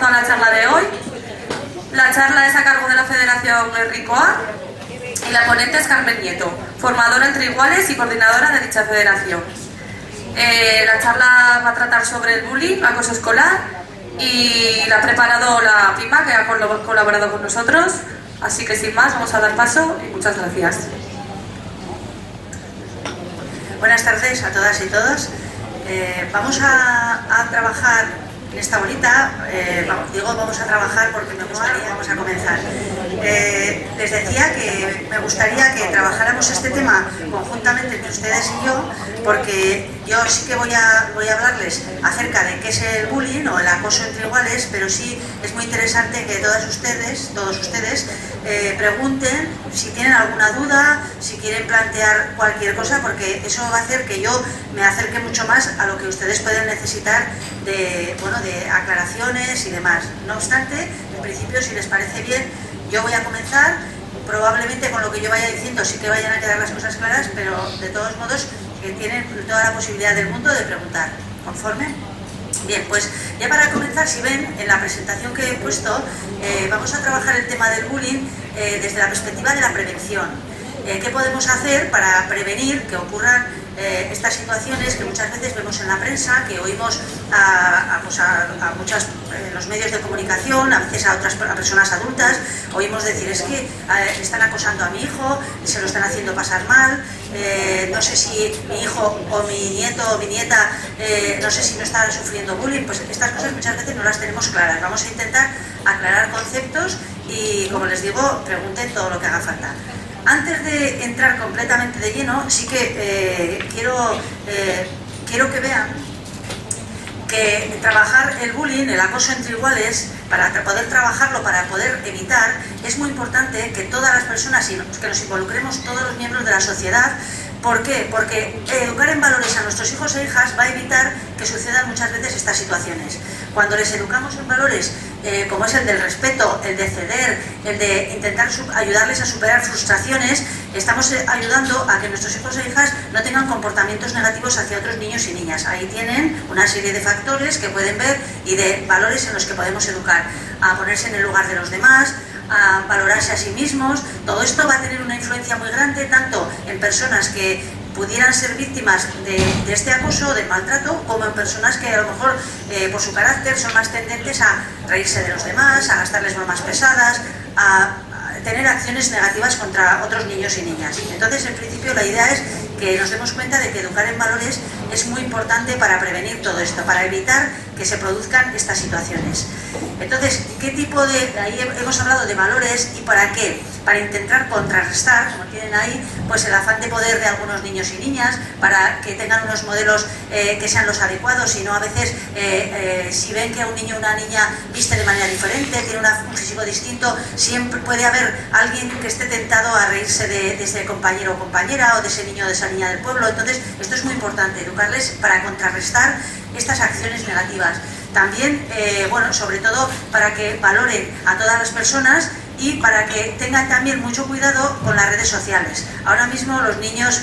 con la charla de hoy. La charla es a cargo de la Federación Herrikoa y la ponente es Carmen Nieto, formadora entre iguales y coordinadora de dicha federación. La charla va a tratar sobre el bullying, acoso escolar, y la ha preparado la PIMA, que ha colaborado con nosotros. Así que sin más, vamos a dar paso y muchas gracias. Buenas tardes a todas y todos. Vamos a trabajar en esta horita, vamos a trabajar porque me gustaría, vamos a comenzar. Les decía que me gustaría que trabajáramos este tema conjuntamente entre ustedes y yo, porque yo sí que voy a hablarles acerca de qué es el bullying o el acoso entre iguales, pero sí es muy interesante que todos ustedes pregunten si tienen alguna duda, si quieren plantear cualquier cosa, porque eso va a hacer que yo me acerque mucho más a lo que ustedes pueden necesitar de aclaraciones y demás. No obstante, en principio, si les parece bien, yo voy a comenzar. Probablemente con lo que yo vaya diciendo sí que vayan a quedar las cosas claras, pero de todos modos que tienen toda la posibilidad del mundo de preguntar. ¿Conforme? Bien, pues ya para comenzar, si ven en la presentación que he puesto, vamos a trabajar el tema del bullying desde la perspectiva de la prevención. ¿Qué podemos hacer para prevenir que ocurran estas situaciones que muchas veces vemos en la prensa, que oímos a muchos los medios de comunicación, a veces a personas adultas, oímos decir: es que están acosando a mi hijo, se lo están haciendo pasar mal, no sé si mi hijo o mi nieto o mi nieta, no sé si no está sufriendo bullying. Pues estas cosas muchas veces no las tenemos claras. Vamos a intentar aclarar conceptos y, como les digo, pregunten todo lo que haga falta. Antes de entrar completamente de lleno, sí que quiero que vean que trabajar el bullying, el acoso entre iguales, para poder trabajarlo, para poder evitar, es muy importante que todas las personas, que nos involucremos todos los miembros de la sociedad. ¿Por qué? Porque educar en valores a nuestros hijos e hijas va a evitar que sucedan muchas veces estas situaciones. Cuando les educamos en valores como es el del respeto, el de ceder, el de intentar ayudarles a superar frustraciones, estamos ayudando a que nuestros hijos e hijas no tengan comportamientos negativos hacia otros niños y niñas. Ahí tienen una serie de factores que pueden ver y de valores en los que podemos educar: a ponerse en el lugar de los demás, a valorarse a sí mismos. Todo esto va a tener una influencia muy grande tanto en personas que pudieran ser víctimas de este acoso, del maltrato, como en personas que a lo mejor por su carácter son más tendentes a reírse de los demás, a gastarles bromas pesadas, a tener acciones negativas contra otros niños y niñas. Entonces, en principio, la idea es que nos demos cuenta de que educar en valores es muy importante para prevenir todo esto, para evitar que se produzcan estas situaciones. Entonces, ¿qué tipo de...? Ahí hemos hablado de valores. ¿Y para qué? Para intentar contrarrestar, como tienen ahí, pues el afán de poder de algunos niños y niñas, para que tengan unos modelos que sean los adecuados, y no a veces, si ven que un niño o una niña viste de manera diferente, tiene un físico distinto, siempre puede haber alguien que esté tentado a reírse de ese compañero o compañera, o de ese niño o de esa niña del pueblo. Entonces, esto es muy importante, educarles para contrarrestar estas acciones negativas. También, sobre todo para que valoren a todas las personas y para que tengan también mucho cuidado con las redes sociales. Ahora mismo los niños,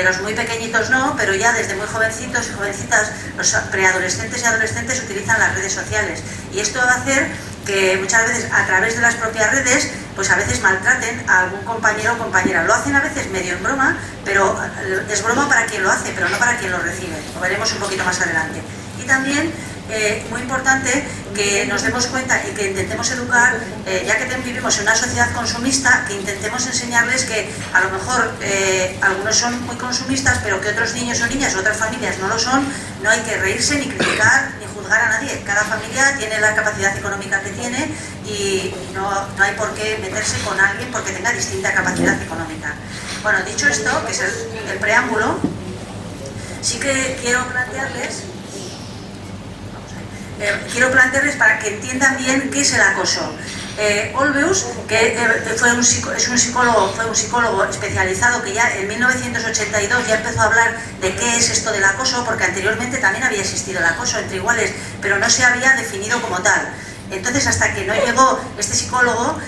los muy pequeñitos no, pero ya desde muy jovencitos y jovencitas, los preadolescentes y adolescentes utilizan las redes sociales. Y esto va a hacer que muchas veces a través de las propias redes, pues a veces maltraten a algún compañero o compañera. Lo hacen a veces medio en broma, pero es broma para quien lo hace, pero no para quien lo recibe. Lo veremos un poquito más adelante. Y también, muy importante que nos demos cuenta y que intentemos educar, ya que vivimos en una sociedad consumista, que intentemos enseñarles que a lo mejor algunos son muy consumistas, pero que otros niños o niñas o otras familias no lo son. No hay que reírse, ni criticar, ni juzgar a nadie. Cada familia tiene la capacidad económica que tiene y no hay por qué meterse con alguien porque tenga distinta capacidad económica. Bueno, dicho esto, que es el preámbulo, sí que quiero plantearles para que entiendan bien qué es el acoso. Olweus, que fue un psicólogo especializado, que ya en 1982 ya empezó a hablar de qué es esto del acoso, porque anteriormente también había existido el acoso entre iguales, pero no se había definido como tal. Entonces, hasta que no llegó este psicólogo,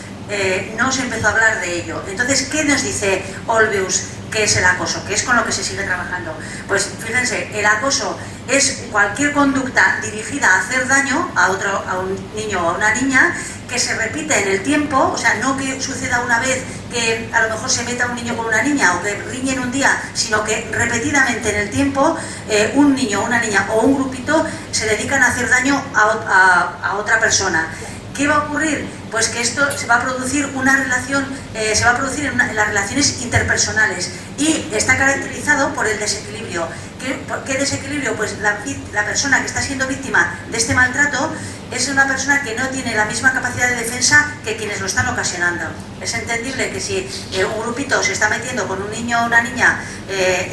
no se empezó a hablar de ello. Entonces, ¿qué nos dice Olweus? ¿Qué es el acoso? ¿Qué es con lo que se sigue trabajando? Pues fíjense, el acoso es cualquier conducta dirigida a hacer daño a un niño o a una niña que se repite en el tiempo, o sea, no que suceda una vez que a lo mejor se meta un niño con una niña o que riñen un día, sino que repetidamente en el tiempo un niño, una niña o un grupito se dedican a hacer daño a otra persona. ¿Qué va a ocurrir? Pues que esto se va a producir una relación, se va a producir en las relaciones interpersonales y está caracterizado por el desequilibrio. ¿Qué desequilibrio? Pues la persona que está siendo víctima de este maltrato es una persona que no tiene la misma capacidad de defensa que quienes lo están ocasionando. Es entendible que si un grupito se está metiendo con un niño o una niña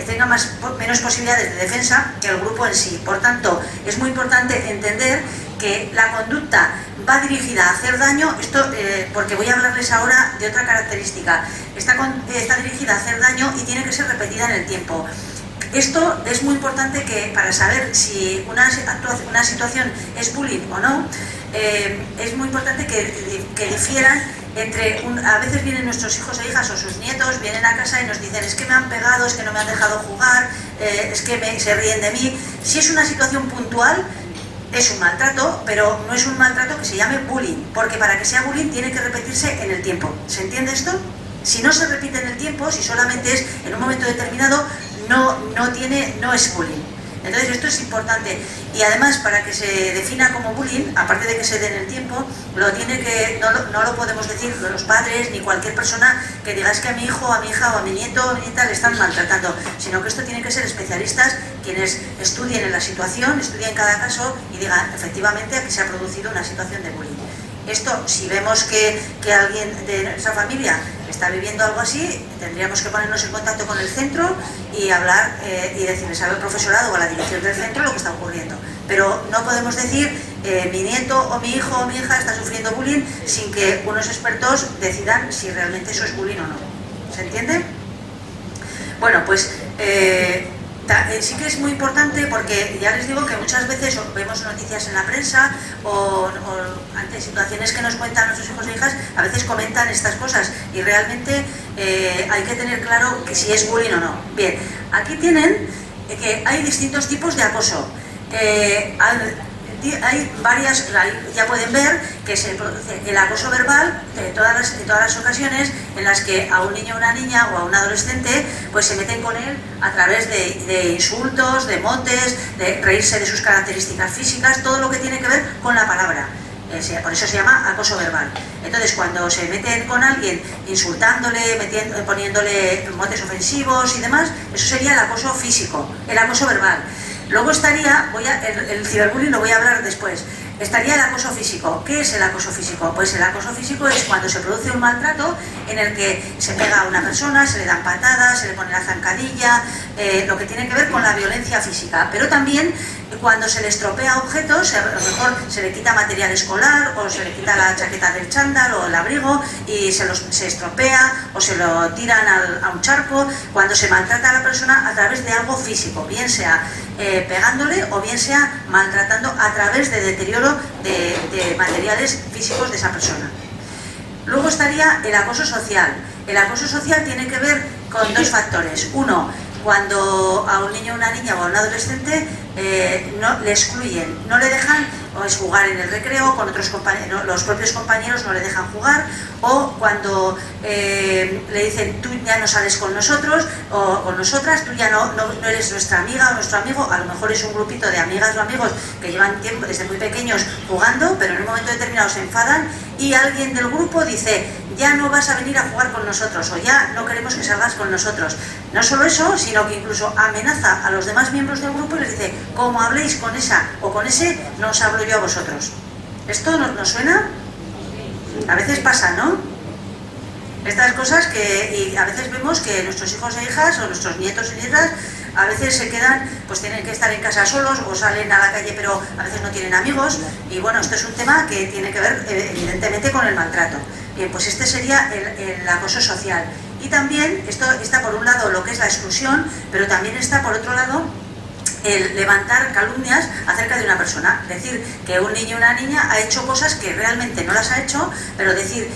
tenga menos posibilidades de defensa que el grupo en sí. Por tanto, es muy importante entender que la conducta va dirigida a hacer daño, porque voy a hablarles ahora de otra característica. Está dirigida a hacer daño y tiene que ser repetida en el tiempo. Esto es muy importante que para saber si una situación es bullying o no, es muy importante que difieran entre... a veces vienen nuestros hijos e hijas o sus nietos, vienen a casa y nos dicen es que me han pegado, es que no me han dejado jugar, es que se ríen de mí. Si es una situación puntual, es un maltrato, pero no es un maltrato que se llame bullying, porque para que sea bullying tiene que repetirse en el tiempo. ¿Se entiende esto? Si no se repite en el tiempo, si solamente es en un momento determinado, no es bullying. Entonces esto es importante. Y además, para que se defina como bullying, aparte de que se dé en el tiempo, no lo podemos decir los padres ni cualquier persona que diga es que a mi hijo, a mi hija o a mi nieto o a mi nieta le están maltratando, sino que esto tiene que ser especialistas quienes estudien en la situación, estudien cada caso y digan efectivamente aquí se ha producido una situación de bullying. Esto, si vemos que alguien de nuestra familia está viviendo algo así, tendríamos que ponernos en contacto con el centro y hablar y decirles al profesorado o a la dirección del centro lo que está ocurriendo. Pero no podemos decir mi nieto o mi hijo o mi hija está sufriendo bullying sin que unos expertos decidan si realmente eso es bullying o no. ¿Se entiende? Bueno, pues sí que es muy importante porque ya les digo que muchas veces vemos noticias en la prensa o ante situaciones que nos cuentan nuestros hijos e hijas, a veces comentan estas cosas y realmente hay que tener claro que si es bullying o no. Bien, aquí tienen que hay distintos tipos de acoso. Hay varias, ya pueden ver que se produce el acoso verbal en todas las ocasiones en las que a un niño o una niña o a un adolescente pues se meten con él a través de insultos, de motes, de reírse de sus características físicas, todo lo que tiene que ver con la palabra. Por eso se llama acoso verbal. Entonces, cuando se meten con alguien insultándole, poniéndole motes ofensivos y demás, eso sería el acoso físico, el acoso verbal. Luego estaría, el ciberbullying lo voy a hablar después, estaría el acoso físico. ¿Qué es el acoso físico? Pues el acoso físico es cuando se produce un maltrato en el que se pega a una persona, se le dan patadas, se le pone la zancadilla, lo que tiene que ver con la violencia física. Pero también cuando se le estropea objetos, a lo mejor se le quita material escolar o se le quita la chaqueta del chándal o el abrigo y se estropea o se lo tiran a un charco, cuando se maltrata a la persona a través de algo físico, bien sea pegándole o bien sea maltratando a través de deterioro de materiales físicos de esa persona. Luego estaría el acoso social. El acoso social tiene que ver con dos factores. Uno, cuando a un niño, una niña o a un adolescente no le excluyen, no le dejan jugar en el recreo con otros compañeros, los propios compañeros no le dejan jugar, o cuando le dicen tú ya no sales con nosotros o con nosotras, tú ya no eres nuestra amiga o nuestro amigo. A lo mejor es un grupito de amigas o amigos que llevan tiempo desde muy pequeños jugando, pero en un momento determinado se enfadan y alguien del grupo dice ya no vas a venir a jugar con nosotros o ya no queremos que salgas con nosotros. No solo eso, sino que incluso amenaza a los demás miembros del grupo y les dice como habléis con esa o con ese, no os hablo yo a vosotros. ¿Esto nos suena? A veces pasa, ¿no? Estas cosas y a veces vemos que nuestros hijos e hijas o nuestros nietos y nietas a veces se quedan, pues tienen que estar en casa solos o salen a la calle pero a veces no tienen amigos y bueno, esto es un tema que tiene que ver evidentemente con el maltrato. Bien, pues este sería el acoso social. Y también, esto está por un lado lo que es la exclusión, pero también está por otro lado el levantar calumnias acerca de una persona, decir que un niño o una niña ha hecho cosas que realmente no las ha hecho, pero decir,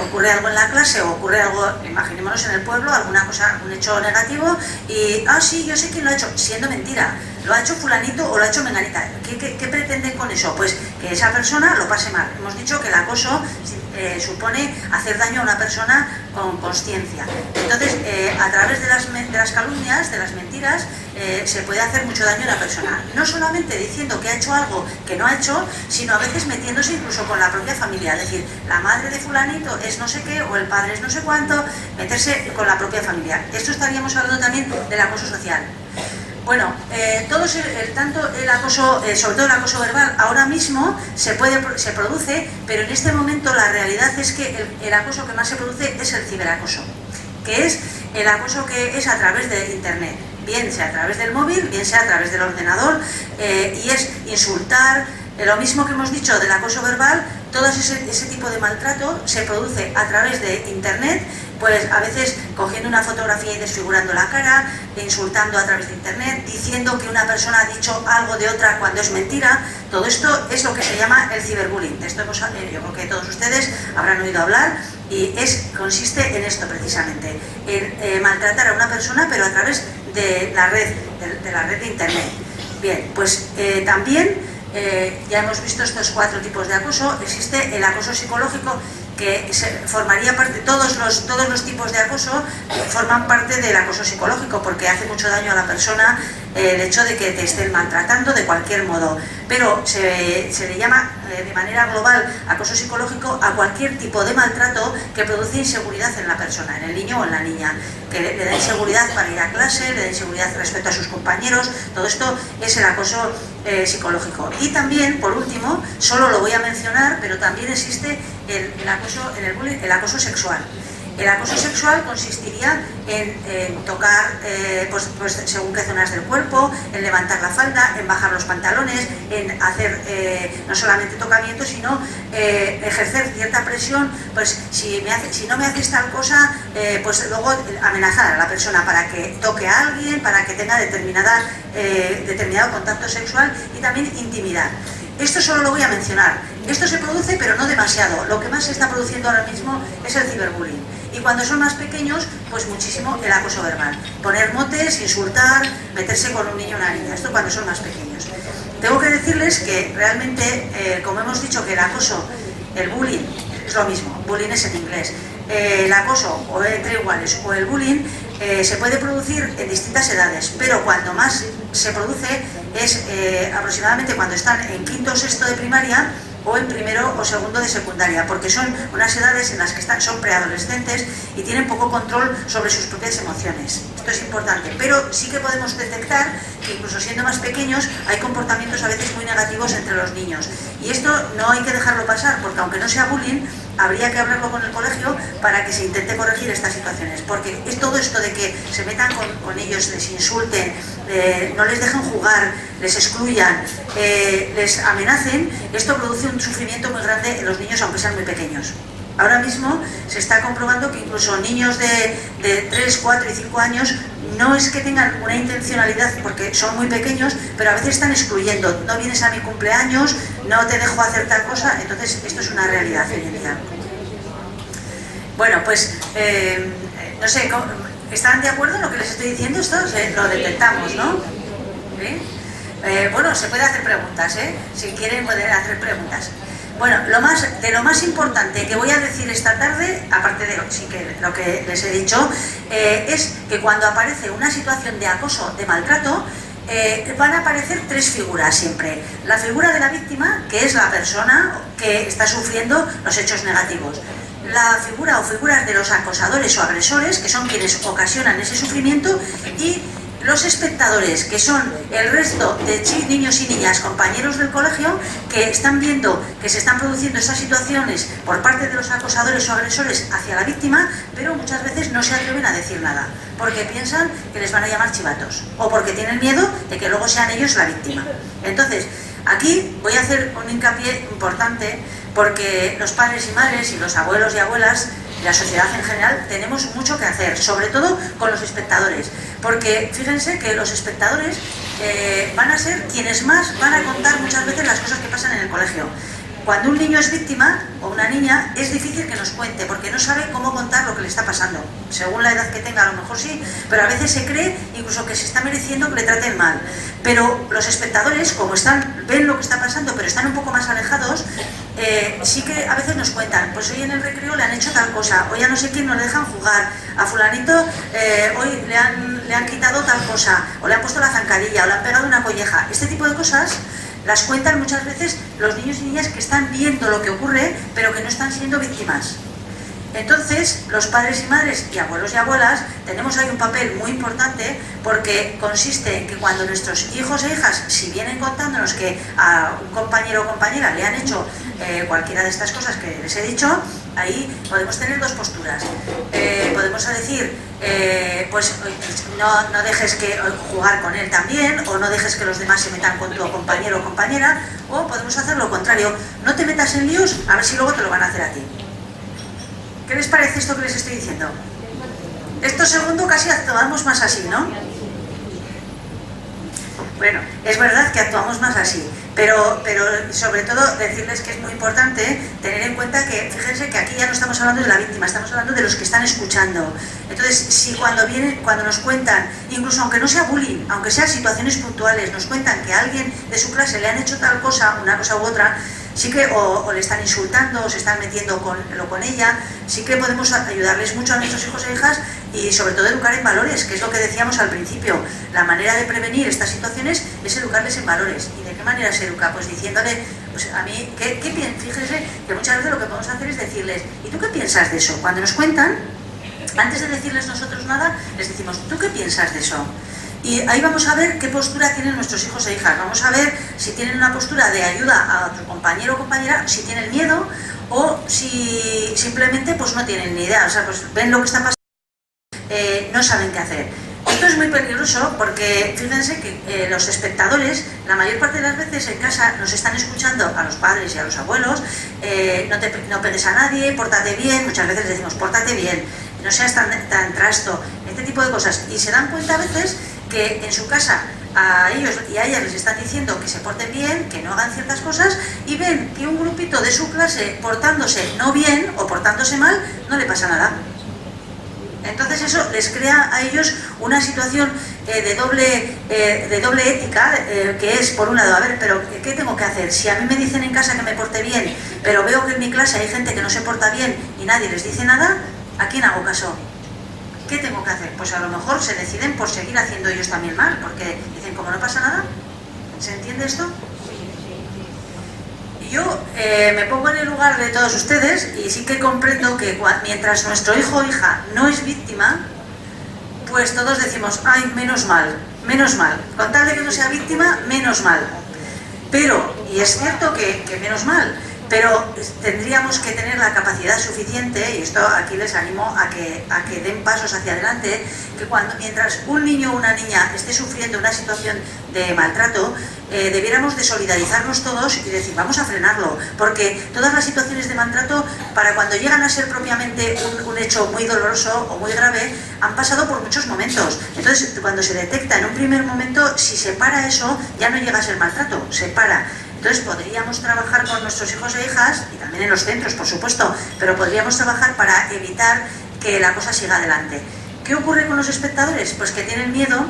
ocurre algo en la clase o ocurre algo, imaginémonos en el pueblo, alguna cosa, un hecho negativo y, sí, yo sé quién lo ha hecho, siendo mentira, lo ha hecho fulanito o lo ha hecho menganita. ¿Qué pretenden con eso? Pues que esa persona lo pase mal. Hemos dicho que el acoso supone hacer daño a una persona con consciencia. Entonces, a través de las calumnias, de las mentiras, se puede hacer mucho daño a la persona. No solamente diciendo que ha hecho algo que no ha hecho, sino a veces metiéndose incluso con la propia familia. Es decir, la madre de fulanito es no sé qué o el padre es no sé cuánto, meterse con la propia familia. Esto estaríamos hablando también del acoso social. Bueno, tanto el acoso, sobre todo el acoso verbal, ahora mismo se produce, pero en este momento la realidad es que el acoso que más se produce es el ciberacoso, que es el acoso que es a través de Internet, bien sea a través del móvil, bien sea a través del ordenador, y es insultar, lo mismo que hemos dicho del acoso verbal, todo ese tipo de maltrato se produce a través de Internet, pues a veces cogiendo una fotografía y desfigurando la cara, insultando a través de Internet, diciendo que una persona ha dicho algo de otra cuando es mentira. Todo esto es lo que se llama el ciberbullying. De esto yo creo que todos ustedes habrán oído hablar y consiste en esto precisamente, en maltratar a una persona pero a través de la red, de la red de Internet. Bien, pues también ya hemos visto estos 4 tipos de acoso. Existe el acoso psicológico, que formaría parte, todos los tipos de acoso forman parte del acoso psicológico, porque hace mucho daño a la persona el hecho de que te estén maltratando de cualquier modo, pero se le llama de manera global acoso psicológico a cualquier tipo de maltrato que produce inseguridad en la persona, en el niño o en la niña, que le da inseguridad para ir a clase, le da inseguridad respecto a sus compañeros. Todo esto es el acoso psicológico. Y también, por último, solo lo voy a mencionar, pero también existe el acoso sexual. El acoso sexual consistiría en tocar pues según qué zonas del cuerpo, en levantar la falda, en bajar los pantalones, en hacer no solamente tocamientos, sino ejercer cierta presión. Pues si no me haces tal cosa, pues luego amenazar a la persona para que toque a alguien, para que tenga determinado contacto sexual, y también intimidar. Esto solo lo voy a mencionar. Esto se produce, pero no demasiado. Lo que más se está produciendo ahora mismo es el ciberbullying. Y cuando son más pequeños, pues muchísimo el acoso verbal. Poner motes, insultar, meterse con un niño o una niña. Esto cuando son más pequeños. Tengo que decirles que realmente, como hemos dicho que el acoso, el bullying, es lo mismo. Bullying es en inglés. El acoso o entre iguales o el bullying se puede producir en distintas edades, pero cuando más se produce es aproximadamente cuando están en quinto o sexto de primaria o en primero o segundo de secundaria, porque son unas edades en las que son preadolescentes y tienen poco control sobre sus propias emociones. Esto es importante, pero sí que podemos detectar que incluso siendo más pequeños hay comportamientos a veces muy negativos entre los niños, y esto no hay que dejarlo pasar, porque aunque no sea bullying, habría que hablarlo con el colegio para que se intente corregir estas situaciones, porque es todo esto de que se metan con ellos, les insulten, no les dejen jugar, les excluyan, les amenacen. Esto produce un sufrimiento muy grande en los niños, aunque sean muy pequeños. Ahora mismo se está comprobando que incluso niños de 3, 4 y 5 años no es que tengan una intencionalidad porque son muy pequeños, pero a veces están excluyendo. No vienes a mi cumpleaños, no te dejo hacer tal cosa. Entonces esto es una realidad hoy en día. Bueno, pues no sé, ¿están de acuerdo en lo que les estoy diciendo? Esto lo detectamos, ¿no? ¿Sí? Bueno, se puede hacer preguntas, si quieren poder hacer preguntas. Bueno, de lo más importante que voy a decir esta tarde, aparte de lo que les he dicho, es que cuando aparece una situación de acoso, de maltrato, van a aparecer 3 figuras siempre. La figura de la víctima, que es la persona que está sufriendo los hechos negativos. La figura o figuras de los acosadores o agresores, que son quienes ocasionan ese sufrimiento, y los espectadores, que son el resto de niños y niñas, compañeros del colegio, que están viendo que se están produciendo esas situaciones por parte de los acosadores o agresores hacia la víctima, pero muchas veces no se atreven a decir nada, porque piensan que les van a llamar chivatos, o porque tienen miedo de que luego sean ellos la víctima. Entonces, aquí voy a hacer un hincapié importante, porque los padres y madres y los abuelos y abuelas, la sociedad en general, tenemos mucho que hacer, sobre todo con los espectadores, porque fíjense que los espectadores van a ser quienes más van a contar muchas veces las cosas que pasan en el colegio. Cuando un niño es víctima o una niña, es difícil que nos cuente porque no sabe cómo contar lo que le está pasando. Según la edad que tenga, a lo mejor sí, pero a veces se cree incluso que se está mereciendo que le traten mal. Pero los espectadores, como ven lo que está pasando, pero están un poco más alejados, sí que a veces nos cuentan, pues hoy en el recreo le han hecho tal cosa, hoy a no sé quién no le dejan jugar, a fulanito hoy le han quitado tal cosa, o le han puesto la zancadilla, o le han pegado una colleja. Este tipo de cosas las cuentan muchas veces los niños y niñas que están viendo lo que ocurre, pero que no están siendo víctimas. Entonces, los padres y madres y abuelos y abuelas tenemos ahí un papel muy importante porque consiste en que cuando nuestros hijos e hijas, si vienen contándonos que a un compañero o compañera le han hecho cualquiera de estas cosas que les he dicho, ahí podemos tener dos posturas. Podemos decir, pues no dejes que jugar con él también, o no dejes que los demás se metan con tu compañero o compañera, o podemos hacer lo contrario, no te metas en líos, a ver si luego te lo van a hacer a ti. ¿Qué les parece esto que les estoy diciendo? Esto segundo casi actuamos más así, ¿no? Bueno, es verdad que actuamos más así, pero sobre todo decirles que es muy importante tener en cuenta que, fíjense que aquí ya no estamos hablando de la víctima, estamos hablando de los que están escuchando. Entonces, si cuando nos cuentan, incluso aunque no sea bullying, aunque sean situaciones puntuales, nos cuentan que a alguien de su clase le han hecho tal cosa, una cosa u otra, sí que o le están insultando o se están metiendo con ella, sí que podemos ayudarles mucho a nuestros hijos e hijas y sobre todo educar en valores, que es lo que decíamos al principio. La manera de prevenir estas situaciones es educarles en valores. ¿Y de qué manera se educa? Pues diciéndole, pues a mí, fíjense que muchas veces lo que podemos hacer es decirles, ¿y tú qué piensas de eso? Cuando nos cuentan, antes de decirles nosotros nada, les decimos, ¿tú qué piensas de eso? Y ahí vamos a ver qué postura tienen nuestros hijos e hijas. Vamos a ver si tienen una postura de ayuda a otro compañero o compañera, si tienen miedo o si simplemente pues no tienen ni idea. O sea, pues ven lo que está pasando, no saben qué hacer. Esto es muy peligroso porque fíjense que los espectadores, la mayor parte de las veces en casa, nos están escuchando a los padres y a los abuelos, no pegues a nadie, pórtate bien, muchas veces les decimos pórtate bien, no seas tan trasto, este tipo de cosas. Y se dan cuenta a veces que en su casa a ellos y a ellas les están diciendo que se porten bien, que no hagan ciertas cosas, y ven que un grupito de su clase portándose no bien o portándose mal, no le pasa nada. Entonces eso les crea a ellos una situación de doble ética, que es, por un lado, a ver, pero ¿qué tengo que hacer? Si a mí me dicen en casa que me porte bien, pero veo que en mi clase hay gente que no se porta bien y nadie les dice nada, ¿a quién hago caso? ¿Qué tengo que hacer? Pues a lo mejor se deciden por seguir haciendo ellos también mal, porque dicen, como no pasa nada, ¿se entiende esto? Yo me pongo en el lugar de todos ustedes y sí que comprendo que mientras nuestro hijo o hija no es víctima, pues todos decimos, ay, menos mal, con tal de que no sea víctima, menos mal. Pero, y es cierto que menos mal, pero tendríamos que tener la capacidad suficiente, y esto aquí les animo a que den pasos hacia adelante, que mientras un niño o una niña esté sufriendo una situación de maltrato, debiéramos de solidarizarnos todos y decir, vamos a frenarlo, porque todas las situaciones de maltrato, para cuando llegan a ser propiamente un hecho muy doloroso o muy grave, han pasado por muchos momentos. Entonces, cuando se detecta en un primer momento, si se para eso, ya no llega a ser maltrato, se para. Entonces podríamos trabajar con nuestros hijos e hijas, y también en los centros, por supuesto, pero podríamos trabajar para evitar que la cosa siga adelante. ¿Qué ocurre con los espectadores? Pues que tienen miedo,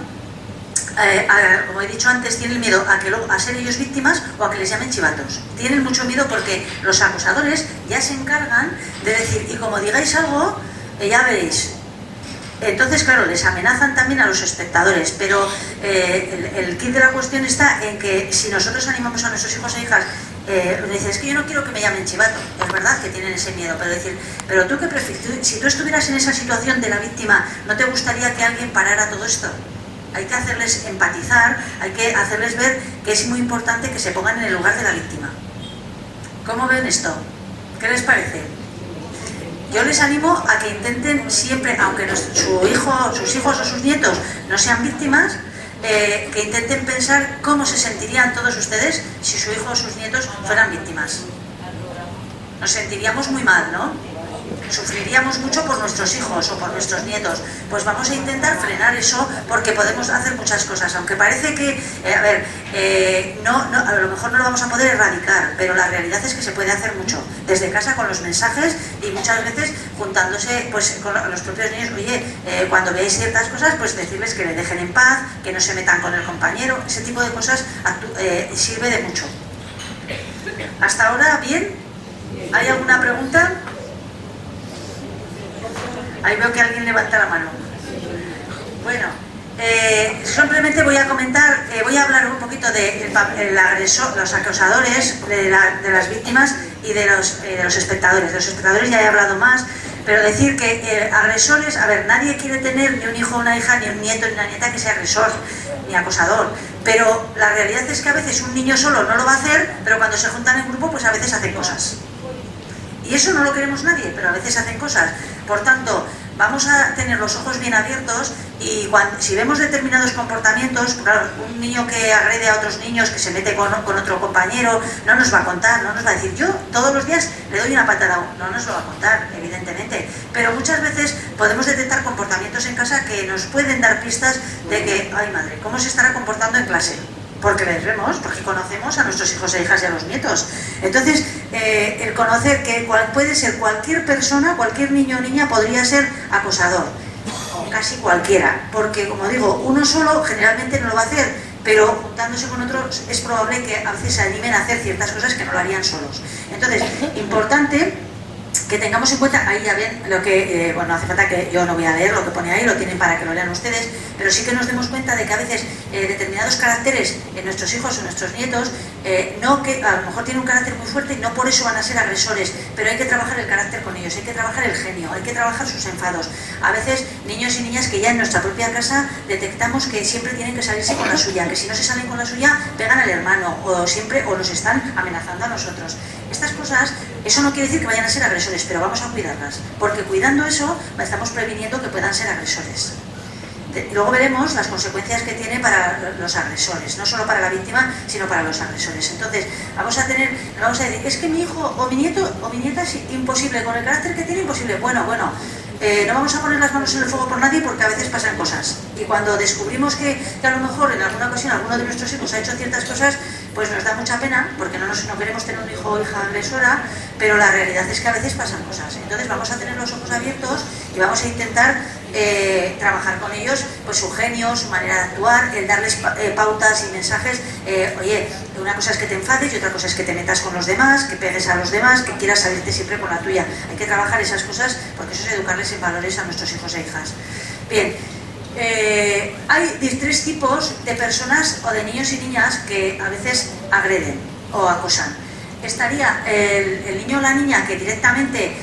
como he dicho antes, tienen miedo a ser ellos víctimas o a que les llamen chivatos. Tienen mucho miedo porque los acosadores ya se encargan de decir, y como digáis algo, ya veréis. Entonces, claro, les amenazan también a los espectadores, pero el kit de la cuestión está en que si nosotros animamos a nuestros hijos e hijas, dicen, es que yo no quiero que me llamen chivato, es verdad que tienen ese miedo, pero decir, pero tú qué prefieres, si tú estuvieras en esa situación de la víctima, ¿no te gustaría que alguien parara todo esto? Hay que hacerles empatizar, hay que hacerles ver que es muy importante que se pongan en el lugar de la víctima. ¿Cómo ven esto? ¿Qué les parece? Yo les animo a que intenten siempre, aunque sus hijos o sus nietos no sean víctimas, que intenten pensar cómo se sentirían todos ustedes si su hijo o sus nietos fueran víctimas. Nos sentiríamos muy mal, ¿no? sufriríamos mucho por nuestros hijos o por nuestros nietos. Pues vamos a intentar frenar eso, porque podemos hacer muchas cosas, aunque parece que, a lo mejor no lo vamos a poder erradicar, pero la realidad es que se puede hacer mucho, desde casa con los mensajes y muchas veces juntándose pues con los propios niños. Oye, cuando veáis ciertas cosas, pues decirles que le dejen en paz, que no se metan con el compañero, ese tipo de cosas sirve de mucho. Hasta ahora, ¿bien? ¿Hay alguna pregunta? Ahí veo que alguien levanta la mano. Bueno, simplemente voy a comentar, voy a hablar un poquito del agresor, los acosadores, de las víctimas y de los espectadores. De los espectadores ya he hablado más, pero decir que agresores, a ver, nadie quiere tener ni un hijo o una hija, ni un nieto ni una nieta que sea agresor ni acosador, pero la realidad es que a veces un niño solo no lo va a hacer, pero cuando se juntan en grupo pues a veces hacen cosas. Y eso no lo queremos nadie, pero a veces hacen cosas. Por tanto, vamos a tener los ojos bien abiertos y si vemos determinados comportamientos, claro, un niño que agrede a otros niños, que se mete con otro compañero, no nos va a contar, no nos va a decir, yo todos los días le doy una patada, no nos lo va a contar, evidentemente. Pero muchas veces podemos detectar comportamientos en casa que nos pueden dar pistas de que, ay madre, ¿cómo se estará comportando en clase? Porque les vemos, porque conocemos a nuestros hijos e hijas y a los nietos. Entonces, el conocer que puede ser cualquier persona, cualquier niño o niña podría ser acosador, o casi cualquiera, porque como digo, uno solo generalmente no lo va a hacer, pero juntándose con otros es probable que a veces se animen a hacer ciertas cosas que no lo harían solos. Entonces, importante que tengamos en cuenta, ahí ya ven lo que, bueno, hace falta que yo no voy a leer lo que pone ahí, lo tienen para que lo lean ustedes, pero sí que nos demos cuenta de que a veces determinados caracteres en nuestros hijos o nuestros nietos, no que a lo mejor tienen un carácter muy fuerte y no por eso van a ser agresores, pero hay que trabajar el carácter con ellos, hay que trabajar el genio, hay que trabajar sus enfados. A veces niños y niñas que ya en nuestra propia casa detectamos que siempre tienen que salirse con la suya, que si no se salen con la suya pegan al hermano o nos están amenazando a nosotros. Estas cosas, eso no quiere decir que vayan a ser agresores, pero vamos a cuidarlas, porque cuidando eso estamos previniendo que puedan ser agresores. Luego veremos las consecuencias que tiene para los agresores, no solo para la víctima, sino para los agresores. Entonces, vamos a decir, es que mi hijo o mi nieto o mi nieta es imposible, con el carácter que tiene, imposible. Bueno, no vamos a poner las manos en el fuego por nadie, porque a veces pasan cosas. Y cuando descubrimos que a lo mejor en alguna ocasión alguno de nuestros hijos ha hecho ciertas cosas, pues nos da mucha pena, porque no queremos tener un hijo o hija agresora, pero la realidad es que a veces pasan cosas. Entonces vamos a tener los ojos abiertos y vamos a intentar trabajar con ellos, pues su genio, su manera de actuar, el darles pautas y mensajes. Oye, una cosa es que te enfades y otra cosa es que te metas con los demás, que pegues a los demás, que quieras salirte siempre con la tuya. Hay que trabajar esas cosas, porque eso es educarles en valores a nuestros hijos e hijas. Bien, hay tres tipos de personas o de niños y niñas que a veces agreden o acosan. Estaría el niño o la niña que directamente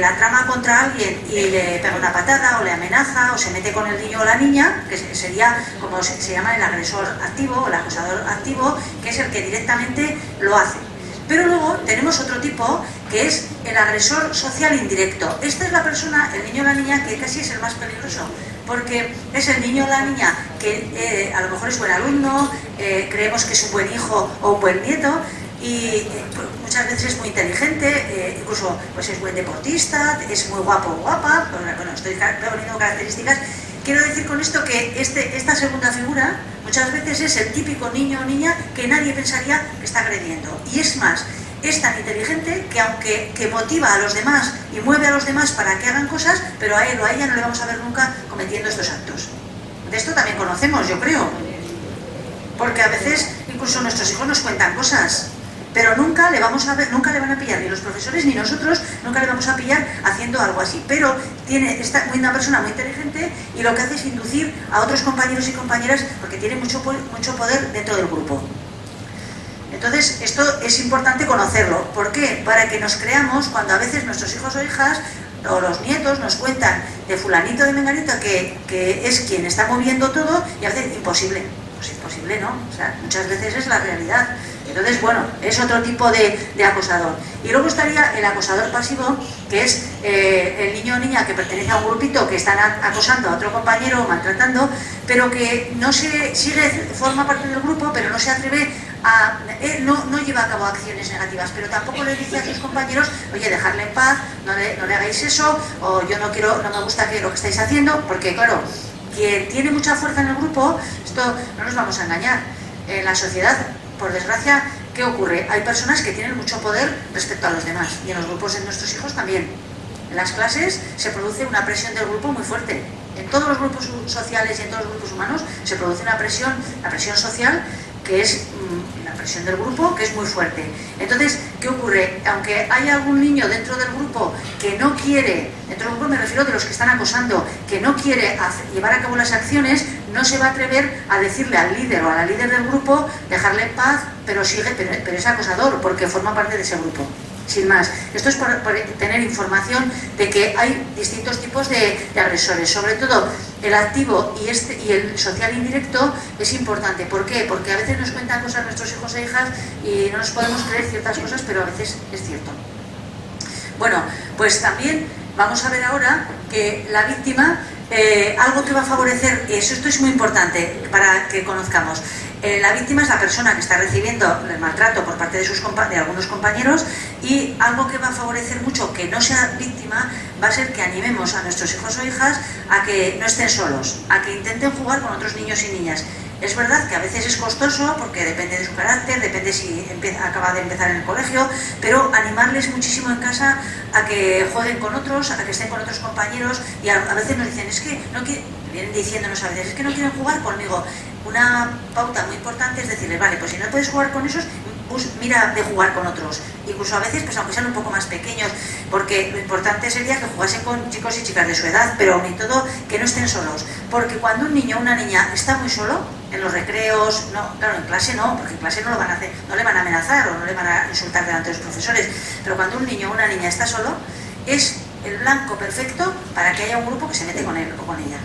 la trama contra alguien y le pega una patada o le amenaza o se mete con el niño o la niña, que sería como se llama el agresor activo o el acosador activo, que es el que directamente lo hace. Pero luego tenemos otro tipo, que es el agresor social indirecto. Esta es la persona, el niño o la niña, que casi es el más peligroso, porque es el niño o la niña que a lo mejor es buen alumno, creemos que es un buen hijo o un buen nieto, y muchas veces es muy inteligente, incluso pues es buen deportista, es muy guapo o guapa. Bueno, estoy poniendo características. Quiero decir con esto que esta segunda figura muchas veces es el típico niño o niña que nadie pensaría que está agrediendo, y es más, es tan inteligente que motiva a los demás y mueve a los demás para que hagan cosas, pero a él o a ella no le vamos a ver nunca cometiendo estos actos. De esto también conocemos, yo creo, porque a veces incluso nuestros hijos nos cuentan cosas, pero nunca le van a pillar, ni los profesores ni nosotros, nunca le vamos a pillar haciendo algo así. Pero está una persona muy inteligente y lo que hace es inducir a otros compañeros y compañeras, porque tiene mucho poder dentro del grupo. Entonces, esto es importante conocerlo. ¿Por qué? Para que nos creamos, cuando a veces nuestros hijos o hijas o los nietos nos cuentan de fulanito de menganito que es quien está moviendo todo, y a veces imposible. Pues imposible, ¿no? O sea, muchas veces es la realidad. Entonces, bueno, es otro tipo de acosador. Y luego estaría el acosador pasivo, que es el niño o niña que pertenece a un grupito que están acosando a otro compañero o maltratando, pero que no forma parte del grupo, pero no se atreve no lleva a cabo acciones negativas, pero tampoco le dice a sus compañeros, oye, dejarle en paz, no le hagáis eso, o yo no me gusta lo que estáis haciendo, porque claro, quien tiene mucha fuerza en el grupo, esto no nos vamos a engañar, en la sociedad, por desgracia, ¿qué ocurre? Hay personas que tienen mucho poder respecto a los demás, y en los grupos de nuestros hijos también. En las clases se produce una presión del grupo muy fuerte. En todos los grupos sociales y en todos los grupos humanos se produce una presión, la presión social, que es la presión del grupo, que es muy fuerte. Entonces, ¿qué ocurre? Aunque haya algún niño dentro del grupo que no quiere, dentro del grupo me refiero de los que están acosando, que no quiere llevar a cabo las acciones, no se va a atrever a decirle al líder o a la líder del grupo, dejarle en paz, pero es acosador, porque forma parte de ese grupo. Sin más, esto es por tener información de que hay distintos tipos de agresores, sobre todo el activo y el social indirecto es importante. ¿Por qué? Porque a veces nos cuentan cosas nuestros hijos e hijas y no nos podemos creer ciertas cosas, pero a veces es cierto. Bueno, pues también vamos a ver ahora que la víctima, algo que va a favorecer, esto es muy importante para que conozcamos. La víctima es la persona que está recibiendo el maltrato por parte de algunos compañeros, y algo que va a favorecer mucho que no sea víctima va a ser que animemos a nuestros hijos o hijas a que no estén solos, a que intenten jugar con otros niños y niñas. Es verdad que a veces es costoso porque depende de su carácter, depende si acaba de empezar en el colegio, pero animarles muchísimo en casa a que jueguen con otros, a que estén con otros compañeros, y a veces nos dicen, es que no vienen diciéndonos a veces, es que no quieren jugar conmigo. Una pauta muy importante es decirles, vale, pues si no puedes jugar con esos, pues mira de jugar con otros, incluso a veces pues aunque sean un poco más pequeños, porque lo importante sería que jugasen con chicos y chicas de su edad, pero aún y todo que no estén solos, porque cuando un niño o una niña está muy solo, en los recreos, no, claro, en clase no, porque en clase no lo van a hacer, no le van a amenazar o no le van a insultar delante de los profesores, pero cuando un niño o una niña está solo, es el blanco perfecto para que haya un grupo que se mete con él o con ella,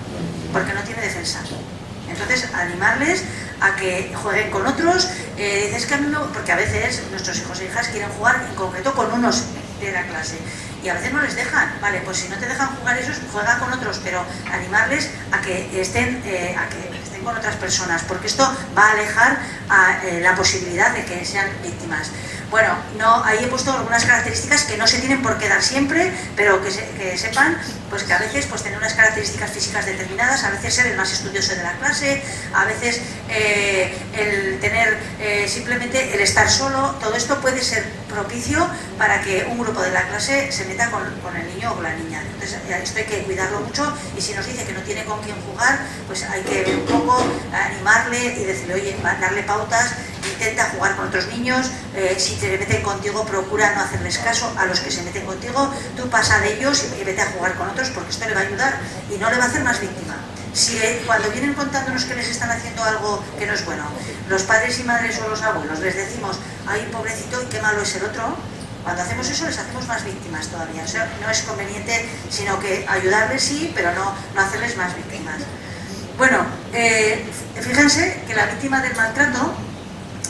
porque no tiene defensa. Entonces, animarles a que jueguen con otros, dices que a mí no, porque a veces nuestros hijos e hijas quieren jugar en concreto con unos de la clase y a veces no les dejan, vale, pues si no te dejan jugar esos, juega con otros, pero animarles a que estén con otras personas, porque esto va a alejar la posibilidad de que sean víctimas. Bueno, ahí he puesto algunas características que no se tienen por qué dar siempre, pero que sepan pues que a veces pues tener unas características físicas determinadas, a veces ser el más estudioso de la clase, a veces el tener simplemente el estar solo, todo esto puede ser propicio para que un grupo de la clase se meta con el niño o con la niña. Entonces esto hay que cuidarlo mucho, y si nos dice que no tiene con quién jugar, pues hay que ver un poco, animarle y decirle, oye, darle pautas, intenta jugar con otros niños, si se meten contigo procura no hacerles caso a los que se meten contigo, tú pasa de ellos y vete a jugar con otros, porque esto le va a ayudar y no le va a hacer más víctima. Si cuando vienen contándonos que les están haciendo algo que no es bueno, los padres y madres o los abuelos les decimos, ay pobrecito y qué malo es el otro, cuando hacemos eso les hacemos más víctimas todavía. O sea, no es conveniente, sino que ayudarles sí, pero no hacerles más víctimas. Bueno, fíjense que la víctima del maltrato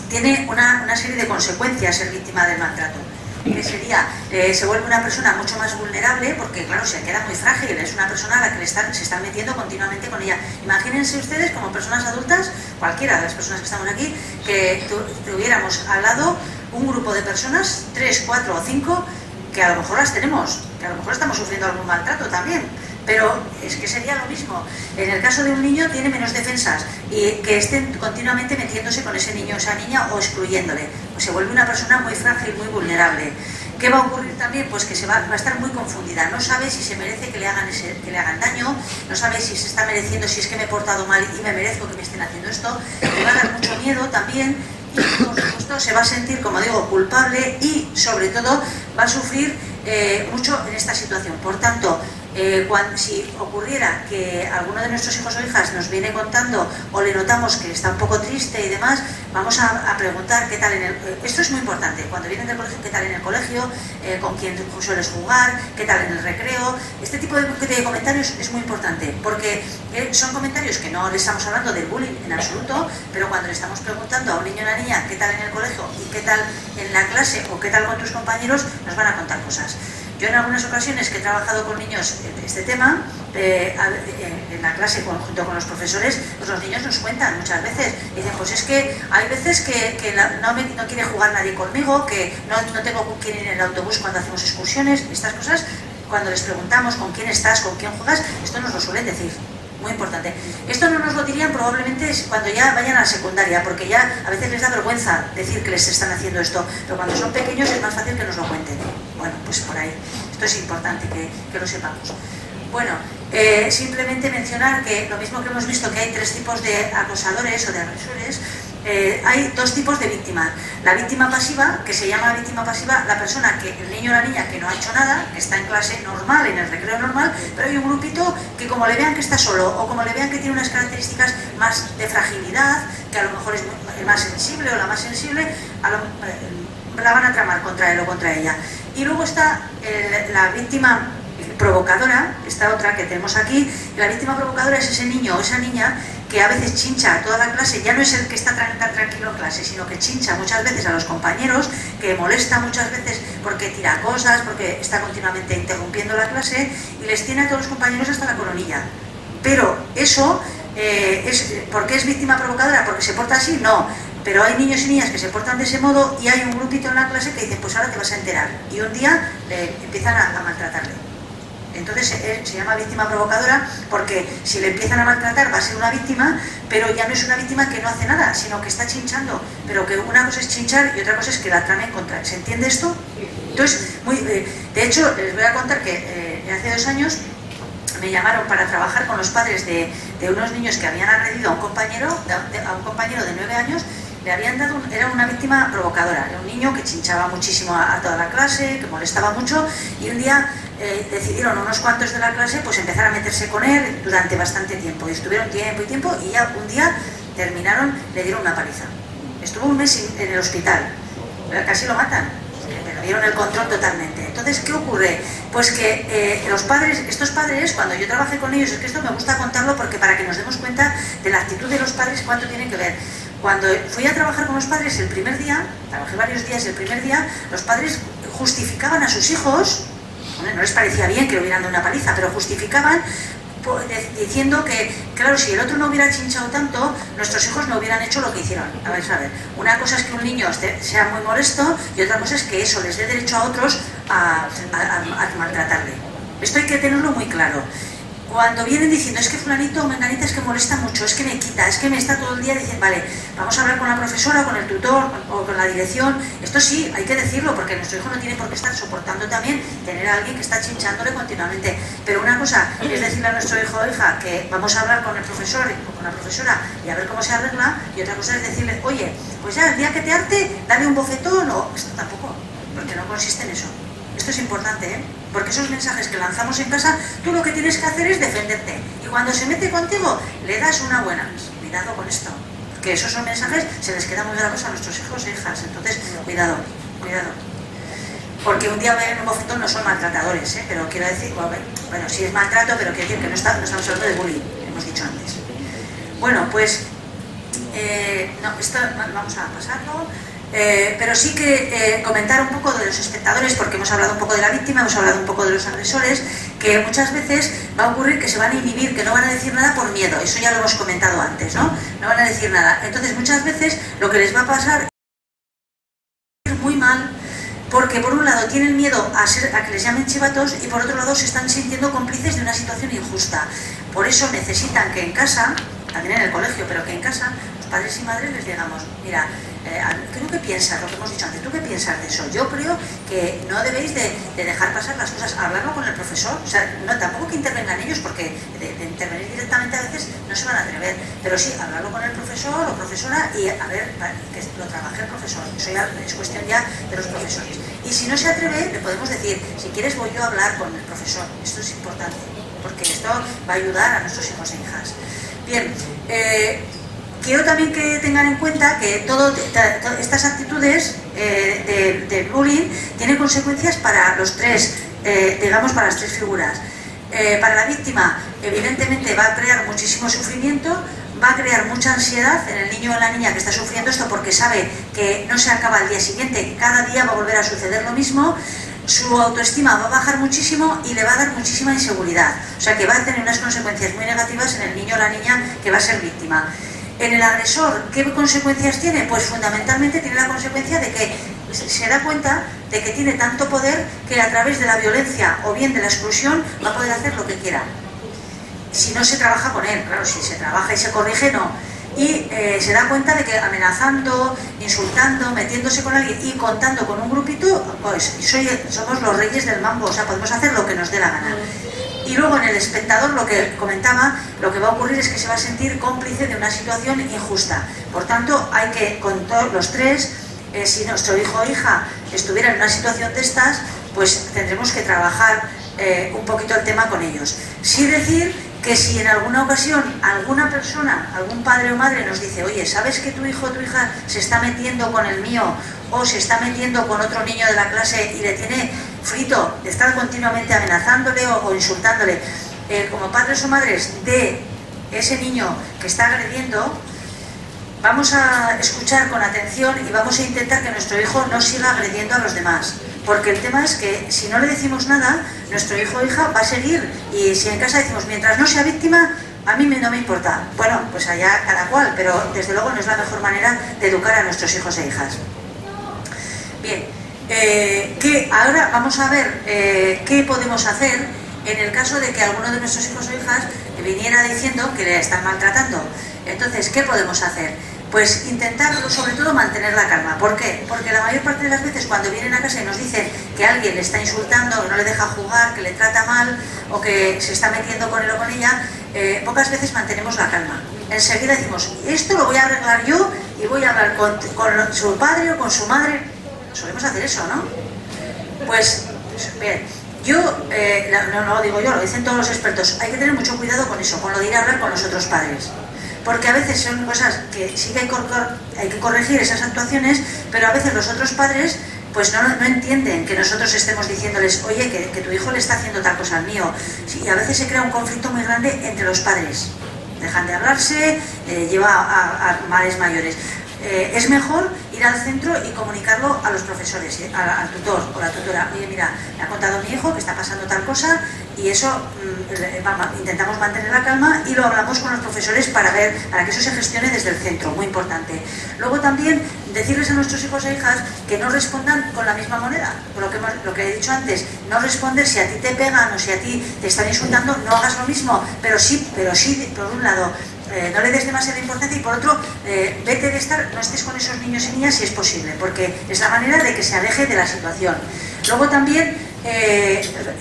tiene una serie de consecuencias, ser víctima del maltrato, que sería, se vuelve una persona mucho más vulnerable, porque claro, se queda muy frágil, es una persona a la que se están metiendo continuamente con ella. Imagínense ustedes como personas adultas, cualquiera de las personas que estamos aquí, que tuviéramos al lado un grupo de personas, 3, 4 o 5, que a lo mejor las tenemos, que a lo mejor estamos sufriendo algún maltrato también, pero es que sería lo mismo. En el caso de un niño tiene menos defensas, y que estén continuamente metiéndose con ese niño o esa niña o excluyéndole, pues se vuelve una persona muy frágil, muy vulnerable. ¿Qué va a ocurrir también? Pues que va a estar muy confundida, no sabe si se merece que le hagan daño, no sabe si se está mereciendo, si es que me he portado mal y me merezco que me estén haciendo esto, le va a dar mucho miedo también, y por supuesto se va a sentir, como digo, culpable, y sobre todo va a sufrir mucho en esta situación. Por tanto, si ocurriera que alguno de nuestros hijos o hijas nos viene contando o le notamos que está un poco triste y demás, vamos a preguntar qué tal esto es muy importante, cuando vienen del colegio, qué tal en el colegio, con quién sueles jugar, qué tal en el recreo. Este tipo de comentarios es muy importante, porque son comentarios que no le estamos hablando del bullying en absoluto, pero cuando le estamos preguntando a un niño o una niña qué tal en el colegio y qué tal en la clase o qué tal con tus compañeros, nos van a contar cosas. Yo en algunas ocasiones que he trabajado con niños este tema, en la clase junto con los profesores, pues los niños nos cuentan muchas veces, dicen, pues es que hay veces que no quiere jugar nadie conmigo, que no tengo con quién ir en el autobús cuando hacemos excursiones, estas cosas, cuando les preguntamos con quién estás, con quién juegas, esto nos lo suelen decir. Muy importante. Esto no nos lo dirían probablemente cuando ya vayan a la secundaria, porque ya a veces les da vergüenza decir que les están haciendo esto, pero cuando son pequeños es más fácil que nos lo cuenten. Bueno, pues por ahí. Esto es importante que lo sepamos. Bueno, simplemente mencionar que lo mismo que hemos visto que hay 3 tipos de acosadores o de agresores, hay 2 tipos de víctimas. La víctima pasiva, que se llama víctima pasiva, la persona, el niño o la niña que no ha hecho nada, que está en clase normal, en el recreo normal, pero hay un grupito que como le vean que está solo o como le vean que tiene unas características más de fragilidad, que a lo mejor es el más sensible o la más sensible, la van a tramar contra él o contra ella. Y luego está la víctima provocadora, esta otra que tenemos aquí. La víctima provocadora es ese niño o esa niña que a veces chincha a toda la clase, ya no es el que está tan tranquilo en clase, sino que chincha muchas veces a los compañeros, que molesta muchas veces porque tira cosas, porque está continuamente interrumpiendo la clase y les tiene a todos los compañeros hasta la coronilla. Pero eso, ¿por qué es víctima provocadora? ¿Porque se porta así? No. Pero hay niños y niñas que se portan de ese modo y hay un grupito en la clase que dicen, pues ahora te vas a enterar. Y un día empiezan a maltratarle. Entonces se llama víctima provocadora porque si le empiezan a maltratar va a ser una víctima, pero ya no es una víctima que no hace nada, sino que está chinchando. Pero que una cosa es chinchar y otra cosa es que la tramen contra. ¿Se entiende esto? Entonces, de hecho, les voy a contar que hace 2 años me llamaron para trabajar con los padres de unos niños que habían agredido a un compañero de 9 años. Le habían dado era una víctima provocadora, era un niño que chinchaba muchísimo a toda la clase, que molestaba mucho, y un día decidieron unos cuantos de la clase pues empezar a meterse con él durante bastante tiempo, y estuvieron tiempo y ya un día terminaron, le dieron una paliza. Estuvo un mes en el hospital, casi lo matan, perdieron el control totalmente. Entonces, ¿qué ocurre? Pues que estos padres, cuando yo trabajé con ellos, es que esto me gusta contarlo porque para que nos demos cuenta de la actitud de los padres, cuánto tiene que ver. Cuando fui a trabajar con los padres el primer día, trabajé varios días, el primer día, los padres justificaban a sus hijos, no les parecía bien que le hubieran dado una paliza, pero justificaban diciendo que, claro, si el otro no hubiera chinchado tanto, nuestros hijos no hubieran hecho lo que hicieron. A ver, una cosa es que un niño sea muy molesto y otra cosa es que eso les dé derecho a otros a maltratarle. Esto hay que tenerlo muy claro. Cuando vienen diciendo, es que fulanito o menganita es que molesta mucho, es que me quita, es que me está todo el día, dicen, vale, vamos a hablar con la profesora, con el tutor o con la dirección. Esto sí, hay que decirlo, porque nuestro hijo no tiene por qué estar soportando también tener a alguien que está chinchándole continuamente. Pero una cosa es decirle a nuestro hijo o hija que vamos a hablar con el profesor o con la profesora y a ver cómo se arregla, y otra cosa es decirle, oye, pues ya, el día que te harte, dale un bofetón, o esto tampoco, porque no consiste en eso. Esto es importante, ¿eh? Porque esos mensajes que lanzamos en casa, tú lo que tienes que hacer es defenderte. Y cuando se mete contigo, le das una buena. Cuidado con esto, porque esos son mensajes, se les quedan muy grabados a nuestros hijos e hijas. Entonces, cuidado. Porque un día ven un bofetón no son maltratadores, ¿eh? Pero quiero decir, bueno, sí es maltrato, pero quiero decir que no estamos hablando de bullying, hemos dicho antes. Bueno, pues, esto vamos a pasarlo. Pero sí que comentar un poco de los espectadores, porque hemos hablado un poco de la víctima, hemos hablado un poco de los agresores, que muchas veces va a ocurrir que se van a inhibir, que no van a decir nada por miedo. Eso ya lo hemos comentado antes, ¿no? No van a decir nada. Entonces muchas veces lo que les va a pasar es muy mal, porque por un lado tienen miedo a que les llamen chivatos y por otro lado se están sintiendo cómplices de una situación injusta. Por eso necesitan que en casa, también en el colegio, pero que en casa, los padres y madres les digamos, mira, ¿tú qué piensas? Lo que hemos dicho antes, ¿tú qué piensas de eso? Yo creo que no debéis de dejar pasar las cosas, hablarlo con el profesor, o sea, no, tampoco que intervengan ellos, porque de intervenir directamente a veces no se van a atrever, pero sí, hablarlo con el profesor o profesora y a ver, que lo trabaje el profesor, eso ya es cuestión ya de los profesores. Y si no se atreve, le podemos decir, si quieres voy yo a hablar con el profesor, esto es importante, porque esto va a ayudar a nuestros hijos e hijas. Bien, quiero también que tengan en cuenta que todas estas actitudes de bullying tienen consecuencias para los tres, digamos, para las tres figuras. Para la víctima, evidentemente, va a crear muchísimo sufrimiento, va a crear mucha ansiedad en el niño o en la niña que está sufriendo esto porque sabe que no se acaba el día siguiente, que cada día va a volver a suceder lo mismo. su autoestima va a bajar muchísimo y le va a dar muchísima inseguridad. O sea que va a tener unas consecuencias muy negativas en el niño o la niña que va a ser víctima. En el agresor, ¿qué consecuencias tiene? Pues fundamentalmente tiene la consecuencia de que se da cuenta de que tiene tanto poder que a través de la violencia o bien de la exclusión va a poder hacer lo que quiera. Si no se trabaja con él, claro, si se trabaja y se corrige, no. Y se da cuenta de que amenazando, insultando, metiéndose con alguien y contando con un grupito, pues somos los reyes del mambo, o sea, podemos hacer lo que nos dé la gana. Y luego en el espectador, lo que comentaba, lo que va a ocurrir es que se va a sentir cómplice de una situación injusta. Por tanto, hay que, con todos los tres, si nuestro hijo o hija estuviera en una situación de estas, pues tendremos que trabajar un poquito el tema con ellos. Sí decir que si en alguna ocasión alguna persona, algún padre o madre nos dice, oye, ¿sabes que tu hijo o tu hija se está metiendo con el mío o se está metiendo con otro niño de la clase y le tiene frito de estar continuamente amenazándole o insultándole? Como padres o madres de ese niño que está agrediendo, vamos a escuchar con atención y vamos a intentar que nuestro hijo no siga agrediendo a los demás. Porque el tema es que si no le decimos nada, nuestro hijo o hija va a seguir. Y si en casa decimos, mientras no sea víctima, a mí no me importa. Bueno, pues allá cada cual, pero desde luego no es la mejor manera de educar a nuestros hijos e hijas. Bien, que ahora vamos a ver qué podemos hacer en el caso de que alguno de nuestros hijos o hijas viniera diciendo que le están maltratando. Entonces, ¿qué podemos hacer? Pues intentar, sobre todo, mantener la calma. ¿Por qué? Porque la mayor parte de las veces cuando vienen a casa y nos dicen que alguien le está insultando, que no le deja jugar, que le trata mal o que se está metiendo con él o con ella, pocas veces mantenemos la calma. Enseguida decimos, esto lo voy a arreglar yo y voy a hablar con su padre o con su madre. Solemos hacer eso, ¿no? Pues, bien, yo, no lo digo yo, lo dicen todos los expertos, hay que tener mucho cuidado con eso, con lo de ir a hablar con los otros padres. Porque a veces son cosas que sí que hay que corregir esas actuaciones, pero a veces los otros padres pues no entienden que nosotros estemos diciéndoles, oye, que tu hijo le está haciendo tal cosa al mío. Sí, y a veces se crea un conflicto muy grande entre los padres. Dejan de hablarse, lleva a males mayores. Es mejor ir al centro y comunicarlo a los profesores, al tutor o la tutora. Oye, mira, me ha contado mi hijo que está pasando tal cosa y eso intentamos mantener la calma y lo hablamos con los profesores para que eso se gestione desde el centro, muy importante. Luego también decirles a nuestros hijos e hijas que no respondan con la misma moneda, lo que he dicho antes, no responder si a ti te pegan o si a ti te están insultando, no hagas lo mismo, pero sí, por un lado, no le des demasiada importancia y por otro, vete de estar, no estés con esos niños y niñas si es posible, porque es la manera de que se aleje de la situación. Luego también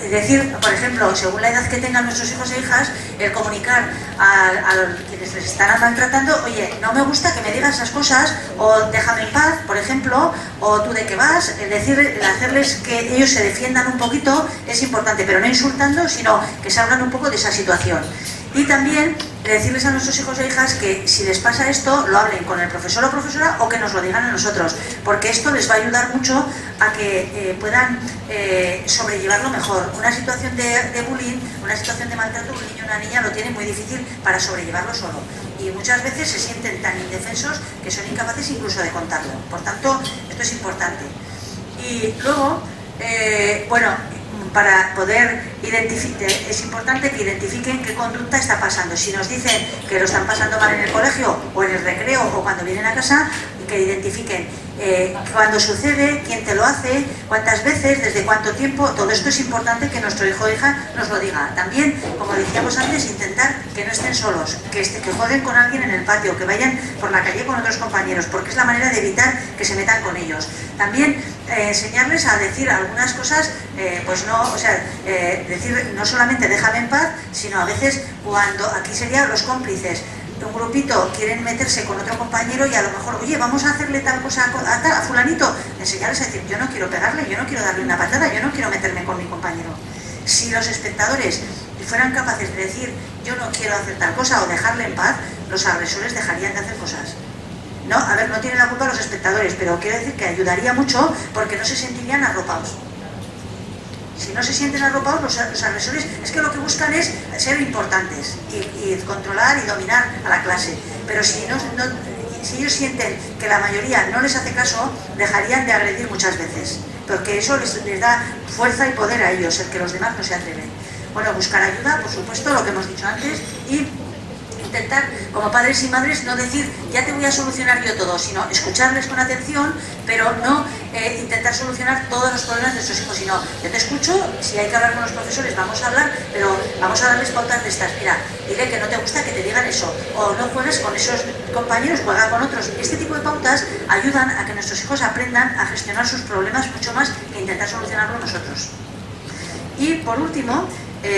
decir, por ejemplo, según la edad que tengan nuestros hijos e hijas, el comunicar a quienes les están maltratando, oye, no me gusta que me digas esas cosas, o déjame en paz, por ejemplo, o tú de qué vas, hacerles que ellos se defiendan un poquito es importante, pero no insultando, sino que salgan un poco de esa situación. Y también decirles a nuestros hijos e hijas que si les pasa esto, lo hablen con el profesor o profesora o que nos lo digan a nosotros, porque esto les va a ayudar mucho a que puedan sobrellevarlo mejor. Una situación de bullying, una situación de maltrato, un niño o una niña lo tiene muy difícil para sobrellevarlo solo. Y muchas veces se sienten tan indefensos que son incapaces incluso de contarlo. Por tanto, esto es importante. Y luego, para poder identificar, es importante que identifiquen qué conducta está pasando. Si nos dicen que lo están pasando mal en el colegio o en el recreo o cuando vienen a casa, que identifiquen cuándo sucede, quién te lo hace, cuántas veces, desde cuánto tiempo. Todo esto es importante que nuestro hijo o hija nos lo diga. También, como decíamos antes, intentar que no estén solos, que jueguen con alguien en el patio, que vayan por la calle con otros compañeros, porque es la manera de evitar que se metan con ellos. También enseñarles a decir algunas cosas, decir no solamente déjame en paz, sino a veces cuando, aquí serían los cómplices, un grupito quieren meterse con otro compañero y a lo mejor, oye, vamos a hacerle tal cosa a fulanito, enseñarles a decir, yo no quiero pegarle, yo no quiero darle una patada, yo no quiero meterme con mi compañero. Si los espectadores fueran capaces de decir, yo no quiero hacer tal cosa o dejarle en paz, los agresores dejarían de hacer cosas. No, a ver, no tienen la culpa los espectadores, pero quiero decir que ayudaría mucho porque no se sentirían arropados. Si no se sienten arropados, los agresores es que lo que buscan es ser importantes y controlar y dominar a la clase. Pero si ellos sienten que la mayoría no les hace caso, dejarían de agredir muchas veces. porque eso les da fuerza y poder a ellos, el que los demás no se atreven. Bueno, buscar ayuda, por supuesto, lo que hemos dicho antes, y intentar, como padres y madres, no decir ya te voy a solucionar yo todo, sino escucharles con atención, pero no intentar solucionar todos los problemas de nuestros hijos, sino yo te escucho, si hay que hablar con los profesores vamos a hablar, pero vamos a darles pautas de estas. Mira, dile que no te gusta que te digan eso, o no juegues con esos compañeros, juega con otros. Este tipo de pautas ayudan a que nuestros hijos aprendan a gestionar sus problemas mucho más que intentar solucionarlo nosotros. Y por último,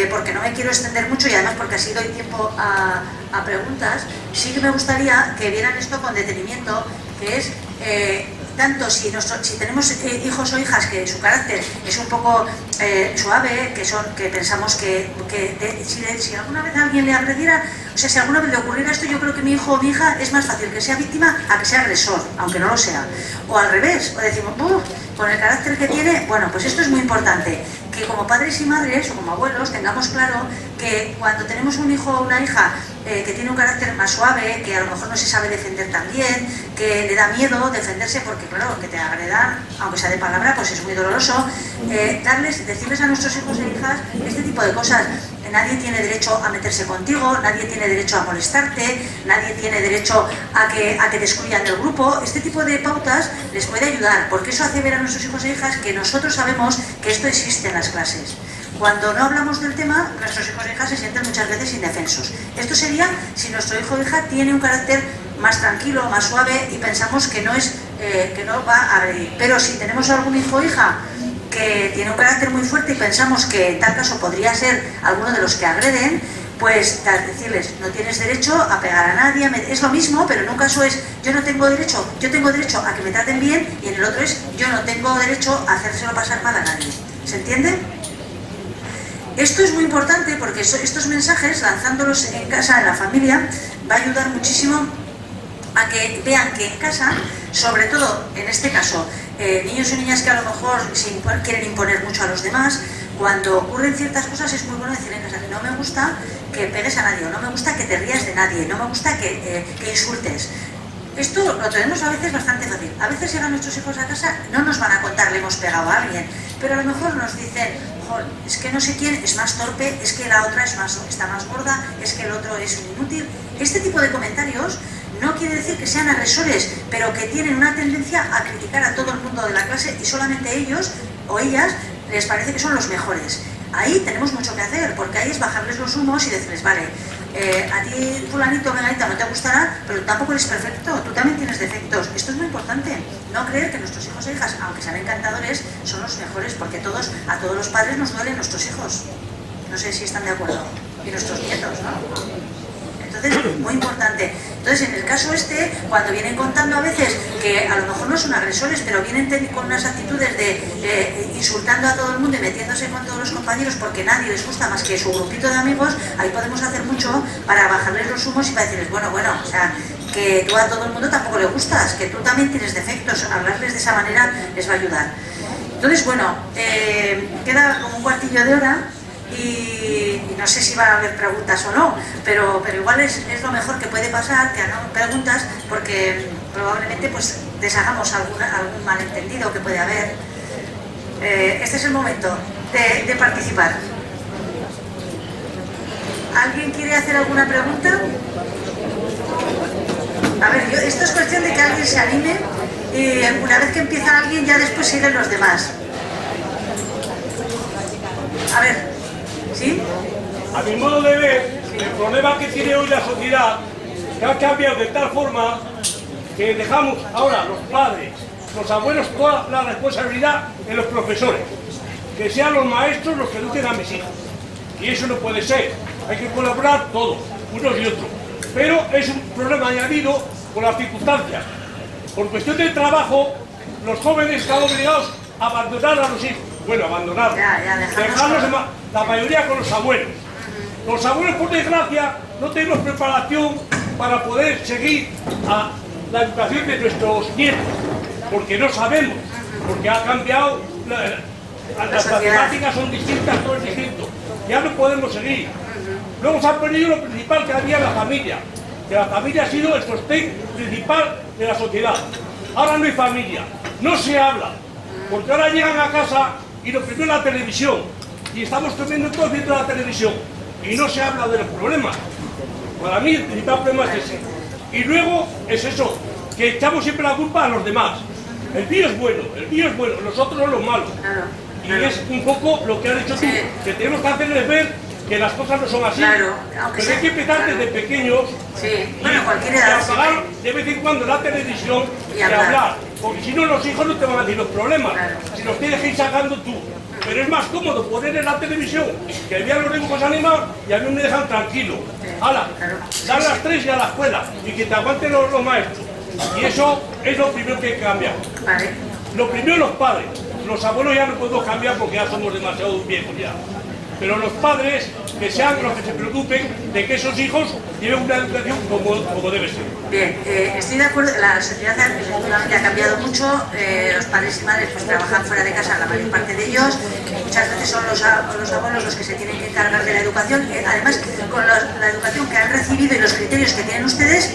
porque no me quiero extender mucho y además porque así doy tiempo a preguntas, sí que me gustaría que vieran esto con detenimiento, que es tanto si tenemos hijos o hijas que su carácter es un poco suave, que pensamos si alguna vez alguien le agrediera, o sea, si alguna vez le ocurriera esto, yo creo que mi hijo o mi hija es más fácil que sea víctima a que sea agresor, aunque no lo sea. O al revés, o decimos, con el carácter que tiene, bueno, pues esto es muy importante, que como padres y madres o como abuelos tengamos claro que cuando tenemos un hijo o una hija que tiene un carácter más suave, que a lo mejor no se sabe defender tan bien, que le da miedo defenderse porque claro, que te agredan, aunque sea de palabra, pues es muy doloroso, decirles a nuestros hijos e hijas este tipo de cosas. Nadie tiene derecho a meterse contigo, nadie tiene derecho a molestarte, nadie tiene derecho a que te excluyan del grupo. Este tipo de pautas les puede ayudar, porque eso hace ver a nuestros hijos e hijas que nosotros sabemos que esto existe en las clases. Cuando no hablamos del tema, nuestros hijos e hijas se sienten muchas veces indefensos. Esto sería si nuestro hijo o hija tiene un carácter más tranquilo, más suave y pensamos que no va a agredir. Pero si tenemos algún hijo o hija que tiene un carácter muy fuerte y pensamos que en tal caso podría ser alguno de los que agreden, pues decirles, no tienes derecho a pegar a nadie, es lo mismo, pero en un caso es, yo tengo derecho a que me traten bien, y en el otro es, yo no tengo derecho a hacérselo pasar mal a nadie. ¿Se entiende? Esto es muy importante porque estos mensajes, lanzándolos en casa, en la familia, va a ayudar muchísimo a que vean que en casa, sobre todo en este caso, niños y niñas que a lo mejor quieren imponer mucho a los demás, cuando ocurren ciertas cosas es muy bueno decir en casa, no me gusta que pegues a nadie, no me gusta que te rías de nadie, no me gusta que insultes. Esto lo tenemos a veces bastante fácil. A veces llegan nuestros hijos a casa, no nos van a contar le hemos pegado a alguien, pero a lo mejor nos dicen, es que no sé quién es más torpe, es que la otra está más gorda, es que el otro es un inútil. Este tipo de comentarios no quiere decir que sean agresores, pero que tienen una tendencia a criticar a todo el mundo de la clase y solamente ellos o ellas les parece que son los mejores. Ahí tenemos mucho que hacer, porque ahí es bajarles los humos y decirles, vale, a ti fulanito o menganita no te gustará, pero tampoco eres perfecto, tú también tienes defectos. Esto es muy importante, no creer que nuestros hijos e hijas, aunque sean encantadores, son los mejores, porque a todos los padres nos duelen nuestros hijos. No sé si están de acuerdo. Y nuestros nietos, ¿no? Entonces, muy importante. Entonces, en el caso cuando vienen contando a veces que a lo mejor no son agresores, pero vienen con unas actitudes de insultando a todo el mundo y metiéndose con todos los compañeros porque nadie les gusta más que su grupito de amigos, ahí podemos hacer mucho para bajarles los humos y para decirles, bueno, o sea, que tú a todo el mundo tampoco le gustas, que tú también tienes defectos, hablarles de esa manera les va a ayudar. Entonces, bueno, queda como un cuartillo de hora. Y no sé si van a haber preguntas o no, pero igual es lo mejor que puede pasar, que hagan preguntas, porque probablemente pues deshagamos algún malentendido que puede haber. Este es el momento de participar. ¿Alguien quiere hacer alguna pregunta? A ver, esto es cuestión de que alguien se anime y una vez que empieza alguien ya después siguen los demás. A ver. ¿Sí? A mi modo de ver, el problema que tiene hoy la sociedad, que ha cambiado de tal forma que dejamos ahora los padres, los abuelos, toda la responsabilidad en los profesores. Que sean los maestros los que eduquen a mis hijos. Y eso no puede ser. Hay que colaborar todos, unos y otros. Pero es un problema añadido por las circunstancias. Por cuestión del trabajo, los jóvenes están obligados a abandonar a los hijos. Bueno, abandonarlos. Dejarlos la mayoría con los abuelos. Los abuelos, por desgracia, no tenemos preparación para poder seguir a la educación de nuestros nietos, porque no sabemos, porque ha cambiado, las matemáticas son distintas, todo es distinto, ya no podemos seguir. Luego se ha perdido lo principal que había en la familia, que la familia ha sido el sostén principal de la sociedad. Ahora no hay familia, no se habla. Porque ahora llegan a casa y lo primero es la televisión. Y estamos comiendo todos viendo la televisión. Y no se habla de los problemas. Para mí el principal problema es ese. Y luego es eso, que echamos siempre la culpa a los demás. El mío es bueno, nosotros somos los malos. Y es un poco lo que has dicho tú, que tenemos que hacerles ver que las cosas no son así. Pero hay que empezar desde pequeños cualquier edad, y apagar de vez en cuando la televisión y hablar. Porque si no, los hijos no te van a decir los problemas, si los tienes que ir sacando tú. Pero es más cómodo poner en la televisión que vean los dibujos animados y a mí me dejan tranquilo. ¡Hala! Dan las 3 y a la escuela y que te aguanten los maestros. Y eso es lo primero que hay que cambiar. Lo primero los padres. Los abuelos ya no podemos cambiar porque ya somos demasiado viejos ya. Pero los padres que sean los que se preocupen de que esos hijos lleven una educación como debe ser. Bien, estoy de acuerdo, la sociedad efectivamente ha cambiado mucho, los padres y madres pues trabajan fuera de casa, la mayor parte de ellos, muchas veces son los abuelos los que se tienen que encargar de la educación, además con la educación que han recibido y los criterios que tienen ustedes,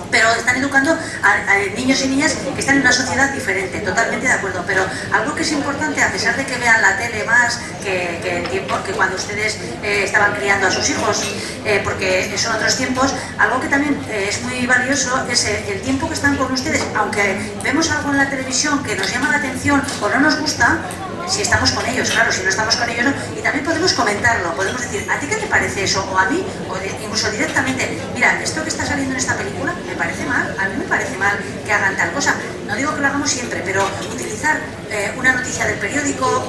pero están educando a niños y niñas que están en una sociedad diferente, totalmente de acuerdo, pero algo que es importante, a pesar de que vean la tele más que el tiempo que cuando ustedes estaban criando a sus hijos, porque son otros tiempos, algo que también es muy valioso es el tiempo que están con ustedes, aunque vemos algo en la televisión que nos llama la atención o no nos gusta, si estamos con ellos, claro, si no estamos con ellos no, y también podemos comentarlo, podemos decir, ¿a ti qué te parece eso? O a mí, incluso directamente, mira, esto que está saliendo en esta película me parece mal, a mí me parece mal que hagan tal cosa. No digo que lo hagamos siempre, pero utilizar una noticia del periódico,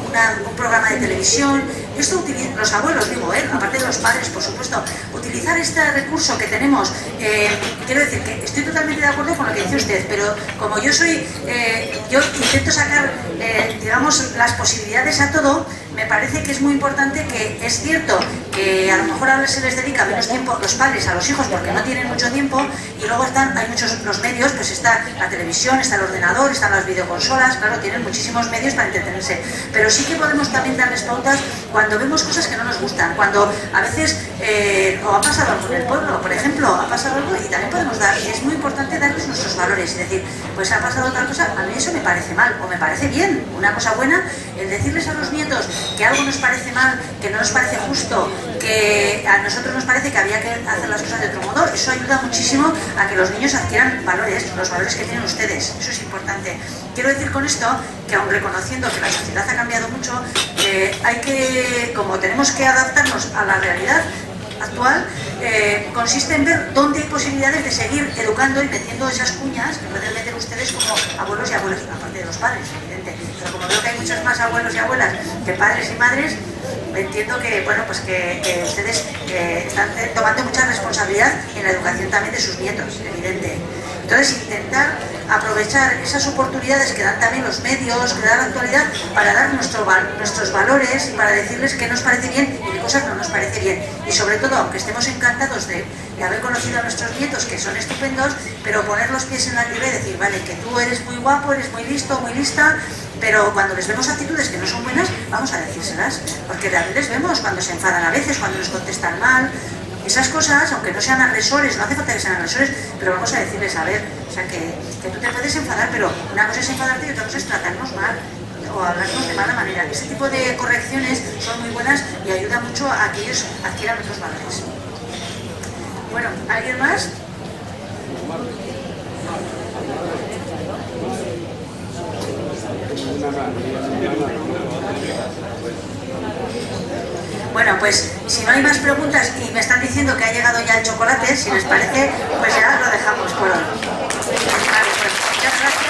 un programa de televisión, esto los abuelos, digo, aparte de los padres, por supuesto, utilizar este recurso que tenemos, quiero decir que estoy totalmente de acuerdo con lo que dice usted, pero como yo yo intento sacar, digamos, las posibilidades a todo, me parece que es muy importante que es cierto que a lo mejor ahora se les dedica menos tiempo los padres a los hijos porque no tienen mucho tiempo y luego hay muchos los medios, pues está la televisión, está el ordenador, están las videoconsolas, claro, tienen muchísimos medios para entretenerse, pero sí que podemos también darles pautas cuando vemos cosas que no nos gustan, cuando a veces o ha pasado algo en el pueblo, por ejemplo, ha pasado algo y también podemos dar, y es muy importante darles nuestros valores, es decir, pues ha pasado otra cosa, a mí eso me parece mal o me parece bien, una cosa buena, el decirles a los nietos que algo nos parece mal, que no nos parece justo, que a nosotros nos parece que había que hacer las cosas de otro modo, eso ayuda muchísimo a que los niños adquieran valores, los valores que tienen ustedes, eso es importante. Quiero decir con esto que aun reconociendo que la sociedad ha cambiado mucho, hay que, como tenemos que adaptarnos a la realidad actual, consiste en ver dónde hay posibilidades de seguir educando y metiendo esas cuñas que pueden meter ustedes como abuelos y abuelas, aparte de los padres, evidente. Pero como veo que hay muchos más abuelos y abuelas que padres y madres, entiendo que, bueno, pues que ustedes están tomando mucha responsabilidad en la educación también de sus nietos, evidente. Entonces, intentar aprovechar esas oportunidades que dan también los medios, que da la actualidad, para dar nuestros valores y para decirles qué nos parece bien y qué cosas no nos parece bien. Y sobre todo, aunque estemos encantados de haber conocido a nuestros nietos, que son estupendos, pero poner los pies en la tierra y decir, vale, que tú eres muy guapo, eres muy listo, muy lista, pero cuando les vemos actitudes que no son buenas, vamos a decírselas, porque también les vemos cuando se enfadan a veces, cuando nos contestan mal. Esas cosas, aunque no sean agresores, no hace falta que sean agresores, pero vamos a decirles, a ver, o sea, que tú te puedes enfadar, pero una cosa es enfadarte y otra cosa es tratarnos mal o hablarnos de mala manera. Ese tipo de correcciones son muy buenas y ayudan mucho a que ellos adquieran otros valores. Bueno, ¿alguien más? Bueno, pues si no hay más preguntas y me están diciendo que ha llegado ya el chocolate, si les parece, pues ya lo dejamos por hoy. Vale, pues muchas gracias.